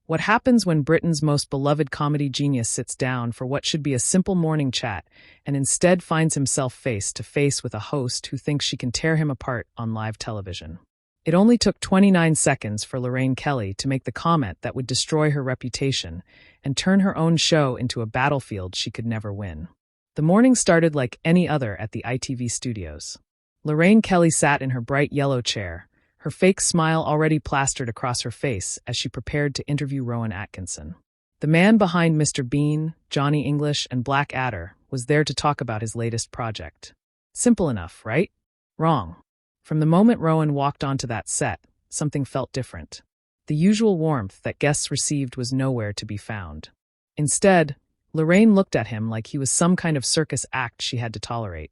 What happens when Britain's most beloved comedy genius sits down for what should be a simple morning chat and instead finds himself face to face with a host who thinks she can tear him apart on live television? It only took 29 seconds for Lorraine Kelly to make the comment that would destroy her reputation and turn her own show into a battlefield she could never win. The morning started like any other at the ITV studios. Lorraine Kelly sat in her bright yellow chair, her fake smile already plastered across her face as she prepared to interview Rowan Atkinson. The man behind Mr. Bean, Johnny English, and Black Adder was there to talk about his latest project. Simple enough, right? Wrong. From the moment Rowan walked onto that set, something felt different. The usual warmth that guests received was nowhere to be found. Instead, Lorraine looked at him like he was some kind of circus act she had to tolerate.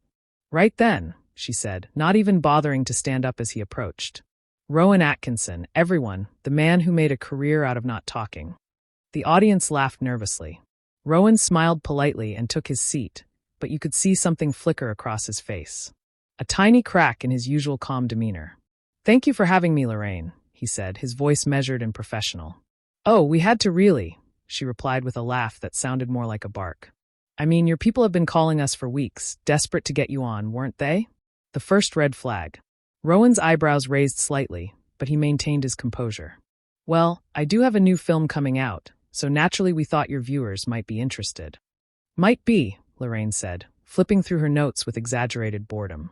"Right then," she said, not even bothering to stand up as he approached. "Rowan Atkinson, everyone, the man who made a career out of not talking." The audience laughed nervously. Rowan smiled politely and took his seat, but you could see something flicker across his face. A tiny crack in his usual calm demeanor. "Thank you for having me, Lorraine," he said, his voice measured and professional. "Oh, we had to really," she replied with a laugh that sounded more like a bark. "I mean, your people have been calling us for weeks, desperate to get you on, weren't they?" The first red flag. Rowan's eyebrows raised slightly, but he maintained his composure. "Well, I do have a new film coming out, so naturally we thought your viewers might be interested." "Might be," Lorraine said, flipping through her notes with exaggerated boredom.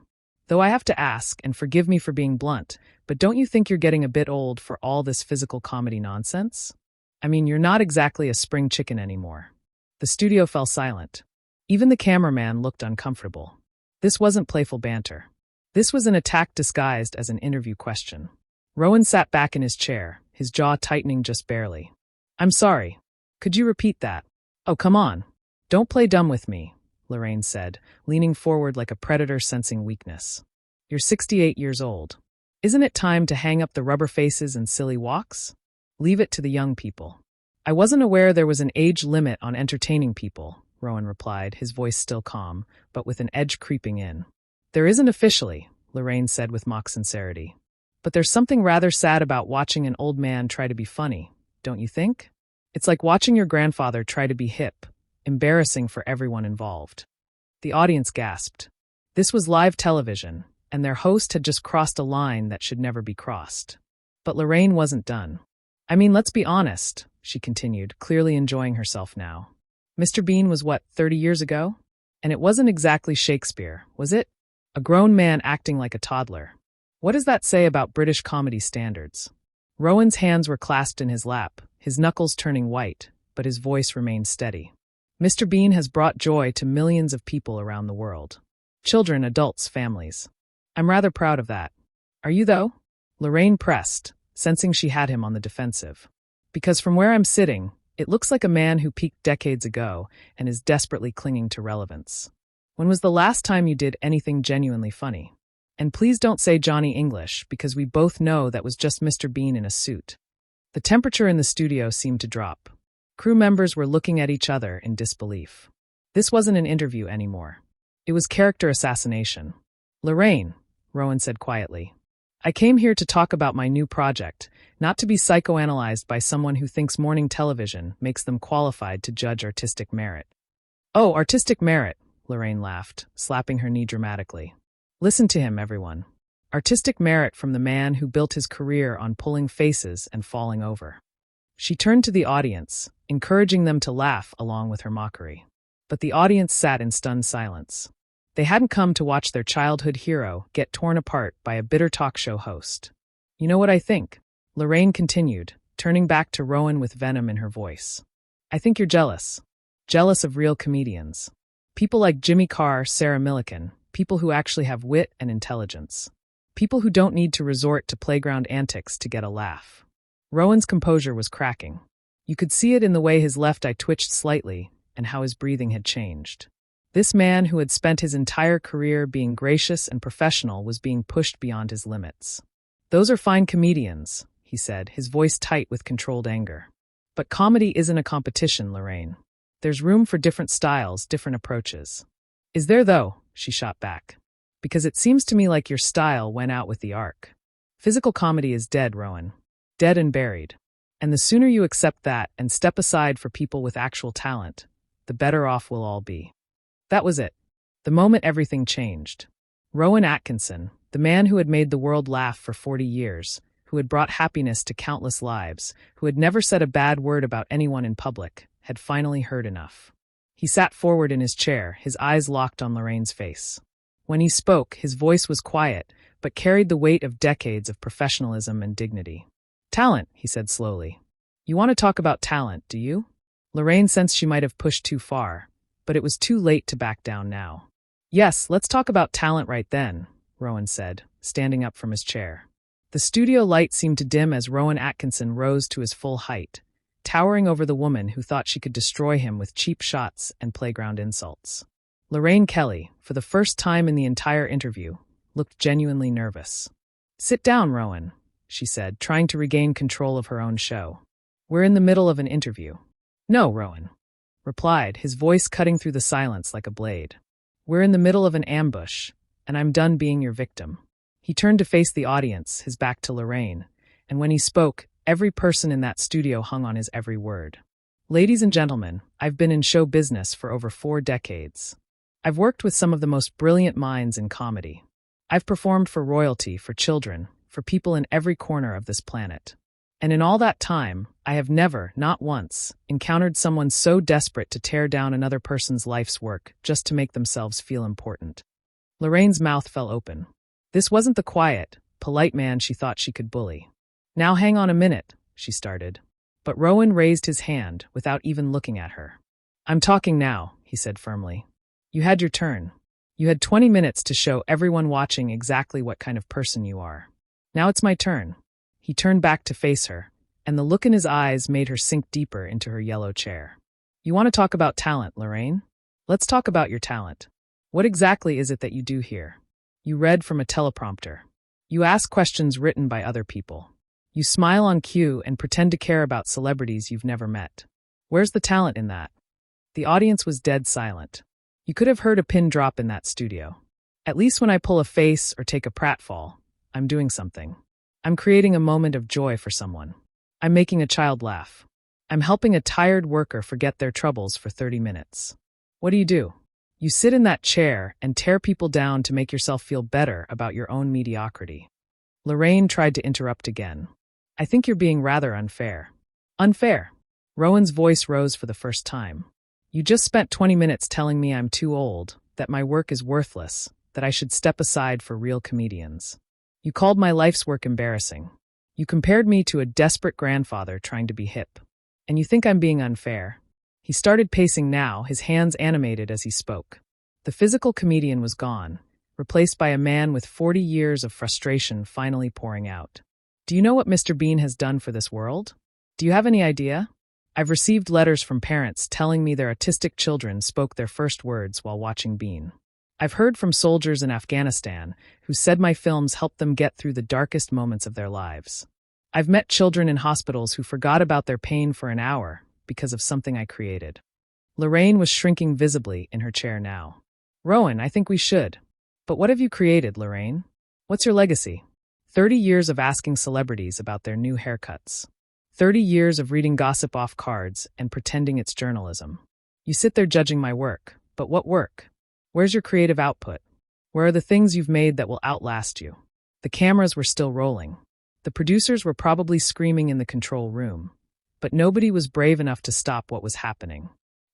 "Though I have to ask, and forgive me for being blunt, but don't you think you're getting a bit old for all this physical comedy nonsense? I mean, you're not exactly a spring chicken anymore." The studio fell silent. Even the cameraman looked uncomfortable. This wasn't playful banter. This was an attack disguised as an interview question. Rowan sat back in his chair, his jaw tightening just barely. "I'm sorry. Could you repeat that?" "Oh, come on. Don't play dumb with me," Lorraine said, leaning forward like a predator sensing weakness. "You're 68 years old. Isn't it time to hang up the rubber faces and silly walks? Leave it to the young people." "I wasn't aware there was an age limit on entertaining people," Rowan replied, his voice still calm, but with an edge creeping in. "There isn't officially," Lorraine said with mock sincerity. "But there's something rather sad about watching an old man try to be funny, don't you think? It's like watching your grandfather try to be hip, embarrassing for everyone involved." The audience gasped. This was live television, and their host had just crossed a line that should never be crossed. But Lorraine wasn't done. "I mean, let's be honest," she continued, clearly enjoying herself now. "Mr. Bean was what, 30 years ago? And it wasn't exactly Shakespeare, was it? A grown man acting like a toddler. What does that say about British comedy standards?" Rowan's hands were clasped in his lap, his knuckles turning white, but his voice remained steady. "Mr. Bean has brought joy to millions of people around the world. Children, adults, families. I'm rather proud of that. Are you, though?" Lorraine pressed, sensing she had him on the defensive. "Because from where I'm sitting, it looks like a man who peaked decades ago and is desperately clinging to relevance. When was the last time you did anything genuinely funny? And please don't say Johnny English, because we both know that was just Mr. Bean in a suit." The temperature in the studio seemed to drop. Crew members were looking at each other in disbelief. This wasn't an interview anymore. It was character assassination. "Lorraine," Rowan said quietly, "I came here to talk about my new project, not to be psychoanalyzed by someone who thinks morning television makes them qualified to judge artistic merit." "Oh, artistic merit," Lorraine laughed, slapping her knee dramatically. "Listen to him, everyone. Artistic merit from the man who built his career on pulling faces and falling over." She turned to the audience, encouraging them to laugh along with her mockery. But the audience sat in stunned silence. They hadn't come to watch their childhood hero get torn apart by a bitter talk show host. "You know what I think?" Lorraine continued, turning back to Rowan with venom in her voice. "I think you're jealous. Jealous of real comedians. People like Jimmy Carr, Sarah Millican, people who actually have wit and intelligence. People who don't need to resort to playground antics to get a laugh." Rowan's composure was cracking. You could see it in the way his left eye twitched slightly and how his breathing had changed. This man who had spent his entire career being gracious and professional was being pushed beyond his limits. "Those are fine comedians," he said, his voice tight with controlled anger. "But comedy isn't a competition, Lorraine. There's room for different styles, different approaches." "Is there, though?" she shot back. "Because it seems to me like your style went out with the arc. Physical comedy is dead, Rowan. Dead and buried. And the sooner you accept that and step aside for people with actual talent, the better off we'll all be. That was it. The moment everything changed. Rowan Atkinson, the man who had made the world laugh for 40 years, who had brought happiness to countless lives, who had never said a bad word about anyone in public, had finally heard enough. He sat forward in his chair, his eyes locked on Lorraine's face. When he spoke, his voice was quiet, but carried the weight of decades of professionalism and dignity. Talent, he said slowly. You want to talk about talent, do you? Lorraine sensed she might have pushed too far, but it was too late to back down now. Yes, let's talk about talent right then, Rowan said, standing up from his chair. The studio light seemed to dim as Rowan Atkinson rose to his full height, towering over the woman who thought she could destroy him with cheap shots and playground insults. Lorraine Kelly, for the first time in the entire interview, looked genuinely nervous. Sit down, Rowan, she said, trying to regain control of her own show. We're in the middle of an interview. No, Rowan replied, his voice cutting through the silence like a blade. We're in the middle of an ambush, and I'm done being your victim. He turned to face the audience, his back to Lorraine, and when he spoke, every person in that studio hung on his every word. Ladies and gentlemen, I've been in show business for over 4 decades. I've worked with some of the most brilliant minds in comedy. I've performed for royalty, for children, for people in every corner of this planet. And in all that time, I have never, not once, encountered someone so desperate to tear down another person's life's work just to make themselves feel important. Lorraine's mouth fell open. This wasn't the quiet, polite man she thought she could bully. Now hang on a minute, she started. But Rowan raised his hand without even looking at her. I'm talking now, he said firmly. You had your turn. You had 20 minutes to show everyone watching exactly what kind of person you are. Now it's my turn. He turned back to face her, and the look in his eyes made her sink deeper into her yellow chair. You want to talk about talent, Lorraine? Let's talk about your talent. What exactly is it that you do here? You read from a teleprompter. You ask questions written by other people. You smile on cue and pretend to care about celebrities you've never met. Where's the talent in that? The audience was dead silent. You could have heard a pin drop in that studio. At least when I pull a face or take a pratfall, I'm doing something. I'm creating a moment of joy for someone. I'm making a child laugh. I'm helping a tired worker forget their troubles for 30 minutes. What do? You sit in that chair and tear people down to make yourself feel better about your own mediocrity. Lorraine tried to interrupt again. I think you're being rather unfair. Unfair? Rowan's voice rose for the first time. You just spent 20 minutes telling me I'm too old, that my work is worthless, that I should step aside for real comedians. You called my life's work embarrassing. You compared me to a desperate grandfather trying to be hip. And you think I'm being unfair? He started pacing now, his hands animated as he spoke. The physical comedian was gone, replaced by a man with 40 years of frustration finally pouring out. Do you know what Mr. Bean has done for this world? Do you have any idea? I've received letters from parents telling me their autistic children spoke their first words while watching Bean. I've heard from soldiers in Afghanistan who said my films helped them get through the darkest moments of their lives. I've met children in hospitals who forgot about their pain for an hour because of something I created. Lorraine was shrinking visibly in her chair now. Rowan, I think we should. But what have you created, Lorraine? What's your legacy? 30 years of asking celebrities about their new haircuts. 30 years of reading gossip off cards and pretending it's journalism. You sit there judging my work, but what work? Where's your creative output? Where are the things you've made that will outlast you? The cameras were still rolling. The producers were probably screaming in the control room. But nobody was brave enough to stop what was happening.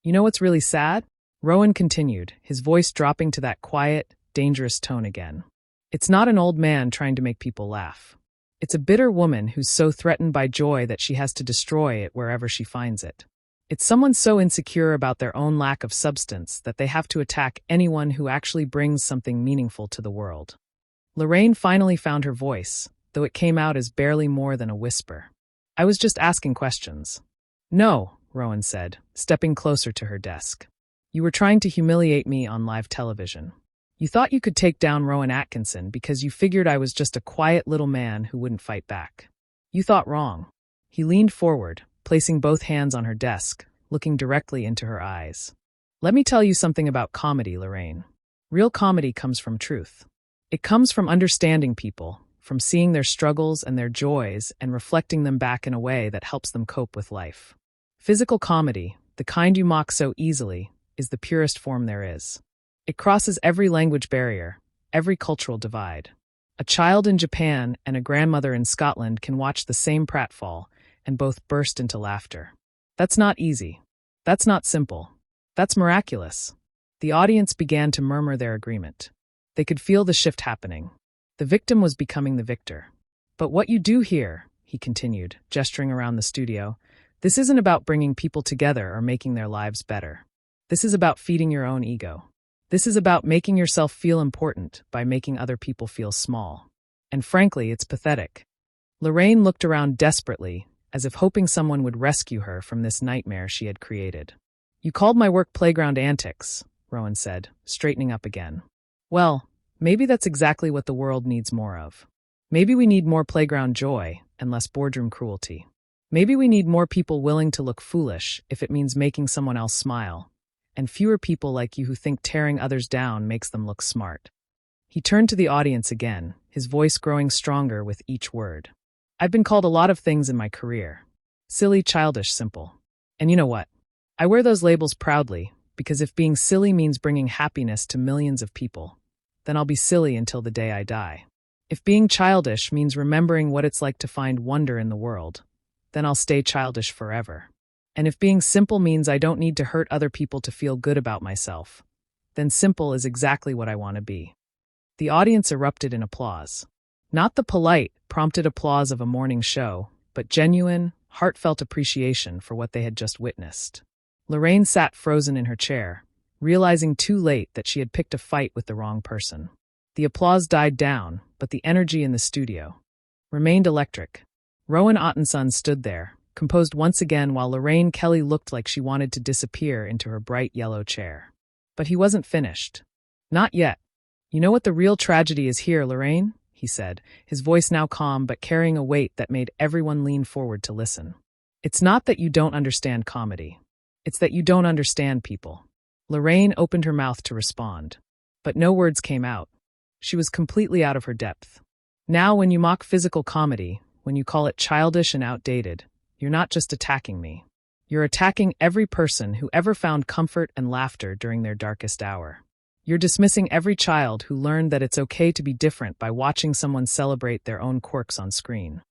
You know what's really sad? Rowan continued, his voice dropping to that quiet, dangerous tone again. It's not an old man trying to make people laugh. It's a bitter woman who's so threatened by joy that she has to destroy it wherever she finds it. It's someone so insecure about their own lack of substance that they have to attack anyone who actually brings something meaningful to the world. Lorraine finally found her voice, though it came out as barely more than a whisper. I was just asking questions. No, Rowan said, stepping closer to her desk. You were trying to humiliate me on live television. You thought you could take down Rowan Atkinson because you figured I was just a quiet little man who wouldn't fight back. You thought wrong. He leaned forward, placing both hands on her desk, looking directly into her eyes. Let me tell you something about comedy, Lorraine. Real comedy comes from truth. It comes from understanding people, from seeing their struggles and their joys and reflecting them back in a way that helps them cope with life. Physical comedy, the kind you mock so easily, is the purest form there is. It crosses every language barrier, every cultural divide. A child in Japan and a grandmother in Scotland can watch the same pratfall and both burst into laughter. That's not easy. That's not simple. That's miraculous. The audience began to murmur their agreement. They could feel the shift happening. The victim was becoming the victor. But what you do here, he continued, gesturing around the studio, this isn't about bringing people together or making their lives better. This is about feeding your own ego. This is about making yourself feel important by making other people feel small. And frankly, it's pathetic. Lorraine looked around desperately, as if hoping someone would rescue her from this nightmare she had created. You called my work playground antics, Rowan said, straightening up again. Well, maybe that's exactly what the world needs more of. Maybe we need more playground joy and less boardroom cruelty. Maybe we need more people willing to look foolish if it means making someone else smile, and fewer people like you who think tearing others down makes them look smart. He turned to the audience again, his voice growing stronger with each word. I've been called a lot of things in my career. Silly, childish, simple. And you know what? I wear those labels proudly, because if being silly means bringing happiness to millions of people, then I'll be silly until the day I die. If being childish means remembering what it's like to find wonder in the world, then I'll stay childish forever. And if being simple means I don't need to hurt other people to feel good about myself, then simple is exactly what I want to be. The audience erupted in applause. Not the polite, prompted applause of a morning show, but genuine, heartfelt appreciation for what they had just witnessed. Lorraine sat frozen in her chair, realizing too late that she had picked a fight with the wrong person. The applause died down, but the energy in the studio remained electric. Rowan Atkinson stood there, composed once again while Lorraine Kelly looked like she wanted to disappear into her bright yellow chair. But he wasn't finished. Not yet. You know what the real tragedy is here, Lorraine? He said, his voice now calm but carrying a weight that made everyone lean forward to listen. It's not that you don't understand comedy. It's that you don't understand people. Lorraine opened her mouth to respond, but no words came out. She was completely out of her depth. Now when you mock physical comedy, when you call it childish and outdated, you're not just attacking me. You're attacking every person who ever found comfort and laughter during their darkest hour. You're dismissing every child who learned that it's okay to be different by watching someone celebrate their own quirks on screen.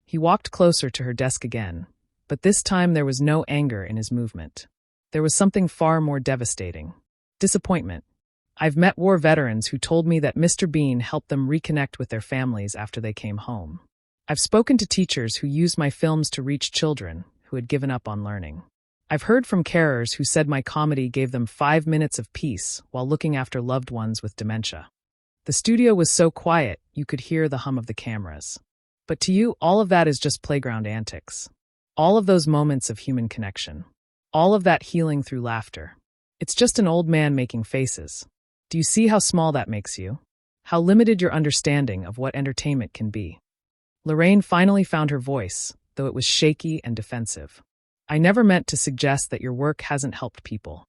He walked closer to her desk again, but this time there was no anger in his movement. There was something far more devastating. Disappointment. I've met war veterans who told me that Mr. Bean helped them reconnect with their families after they came home. I've spoken to teachers who used my films to reach children who had given up on learning. I've heard from carers who said my comedy gave them 5 minutes of peace while looking after loved ones with dementia. The studio was so quiet you could hear the hum of the cameras. But to you, all of that is just playground antics. All of those moments of human connection. All of that healing through laughter. It's just an old man making faces. Do you see how small that makes you? How limited your understanding of what entertainment can be? Lorraine finally found her voice, though it was shaky and defensive. I never meant to suggest that your work hasn't helped people.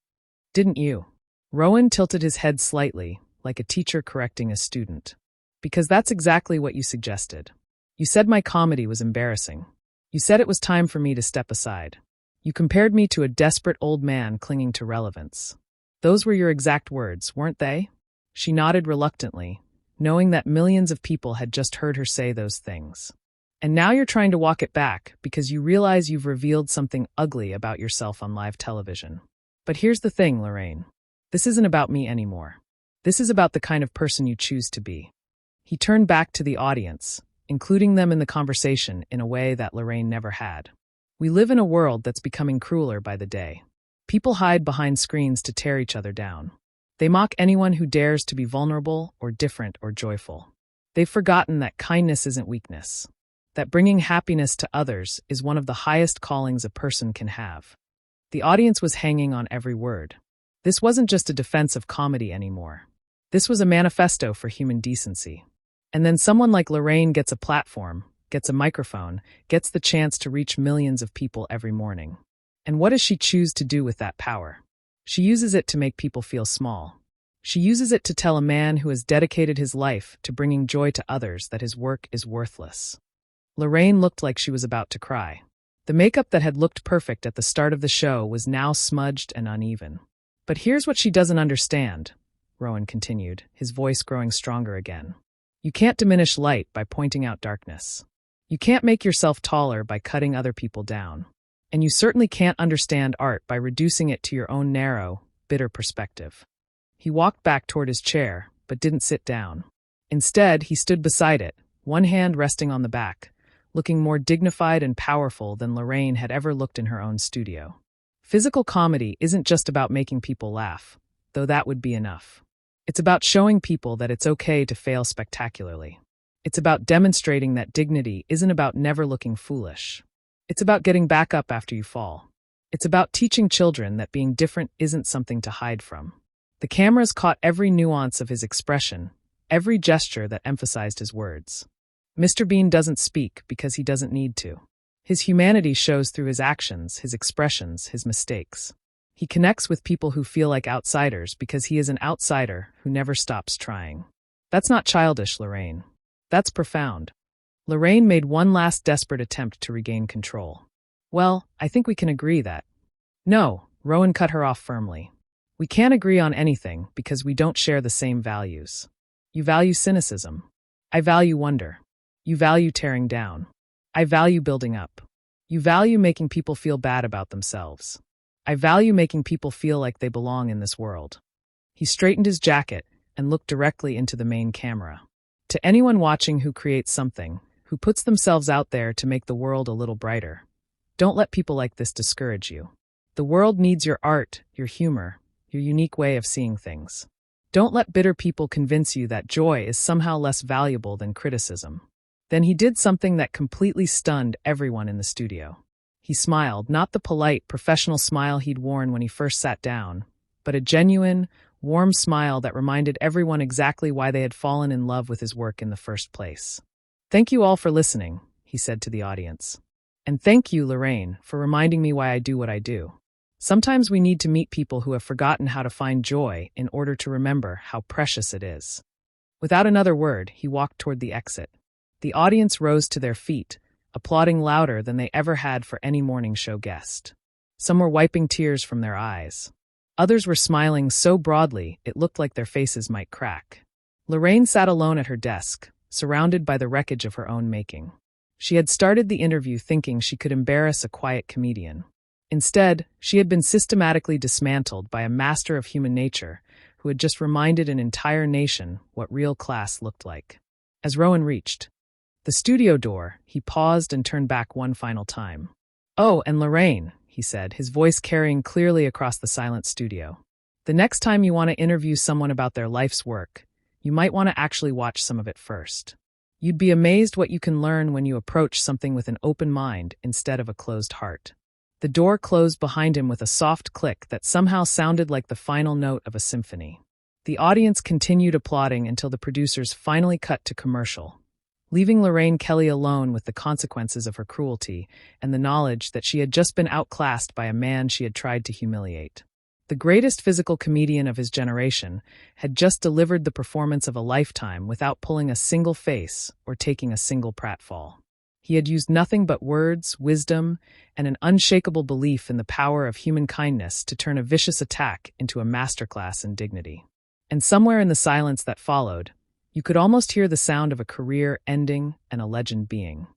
Didn't you? Rowan tilted his head slightly, like a teacher correcting a student. Because that's exactly what you suggested. You said my comedy was embarrassing. You said it was time for me to step aside. You compared me to a desperate old man clinging to relevance. Those were your exact words, weren't they? She nodded reluctantly, knowing that millions of people had just heard her say those things. And now you're trying to walk it back because you realize you've revealed something ugly about yourself on live television. But here's the thing, Lorraine. This isn't about me anymore. This is about the kind of person you choose to be. He turned back to the audience, including them in the conversation in a way that Lorraine never had. We live in a world that's becoming crueler by the day. People hide behind screens to tear each other down. They mock anyone who dares to be vulnerable or different or joyful. They've forgotten that kindness isn't weakness. That bringing happiness to others is one of the highest callings a person can have. The audience was hanging on every word. This wasn't just a defense of comedy anymore. This was a manifesto for human decency. And then someone like Lorraine gets a platform, gets a microphone, gets the chance to reach millions of people every morning. And what does she choose to do with that power? She uses it to make people feel small. She uses it to tell a man who has dedicated his life to bringing joy to others that his work is worthless. Lorraine looked like she was about to cry. The makeup that had looked perfect at the start of the show was now smudged and uneven. But here's what she doesn't understand, Rowan continued, his voice growing stronger again. You can't diminish light by pointing out darkness. You can't make yourself taller by cutting other people down. And you certainly can't understand art by reducing it to your own narrow, bitter perspective. He walked back toward his chair, but didn't sit down. Instead, he stood beside it, one hand resting on the back, looking more dignified and powerful than Lorraine had ever looked in her own studio. Physical comedy isn't just about making people laugh, though that would be enough. It's about showing people that it's okay to fail spectacularly. It's about demonstrating that dignity isn't about never looking foolish. It's about getting back up after you fall. It's about teaching children that being different isn't something to hide from. The cameras caught every nuance of his expression, every gesture that emphasized his words. Mr. Bean doesn't speak because he doesn't need to. His humanity shows through his actions, his expressions, his mistakes. He connects with people who feel like outsiders because he is an outsider who never stops trying. That's not childish, Lorraine. That's profound. Lorraine made one last desperate attempt to regain control. Well, I think we can agree that. No, Rowan cut her off firmly. We can't agree on anything because we don't share the same values. You value cynicism. I value wonder. You value tearing down. I value building up. You value making people feel bad about themselves. I value making people feel like they belong in this world. He straightened his jacket and looked directly into the main camera. To anyone watching who creates something, who puts themselves out there to make the world a little brighter, don't let people like this discourage you. The world needs your art, your humor, your unique way of seeing things. Don't let bitter people convince you that joy is somehow less valuable than criticism. Then he did something that completely stunned everyone in the studio. He smiled, not the polite, professional smile he'd worn when he first sat down, but a genuine, warm smile that reminded everyone exactly why they had fallen in love with his work in the first place. Thank you all for listening, he said to the audience. And thank you, Lorraine, for reminding me why I do what I do. Sometimes we need to meet people who have forgotten how to find joy in order to remember how precious it is. Without another word, he walked toward the exit. The audience rose to their feet, applauding louder than they ever had for any morning show guest. Some were wiping tears from their eyes. Others were smiling so broadly it looked like their faces might crack. Lorraine sat alone at her desk, surrounded by the wreckage of her own making. She had started the interview thinking she could embarrass a quiet comedian. Instead, she had been systematically dismantled by a master of human nature who had just reminded an entire nation what real class looked like. As Rowan reached the studio door, he paused and turned back one final time. "Oh, and Lorraine," he said, his voice carrying clearly across the silent studio. "The next time you want to interview someone about their life's work, you might want to actually watch some of it first. You'd be amazed what you can learn when you approach something with an open mind instead of a closed heart." The door closed behind him with a soft click that somehow sounded like the final note of a symphony. The audience continued applauding until the producers finally cut to commercial, leaving Lorraine Kelly alone with the consequences of her cruelty and the knowledge that she had just been outclassed by a man she had tried to humiliate. The greatest physical comedian of his generation had just delivered the performance of a lifetime without pulling a single face or taking a single pratfall. He had used nothing but words, wisdom, and an unshakable belief in the power of human kindness to turn a vicious attack into a masterclass in dignity. And somewhere in the silence that followed, you could almost hear the sound of a career ending and a legend being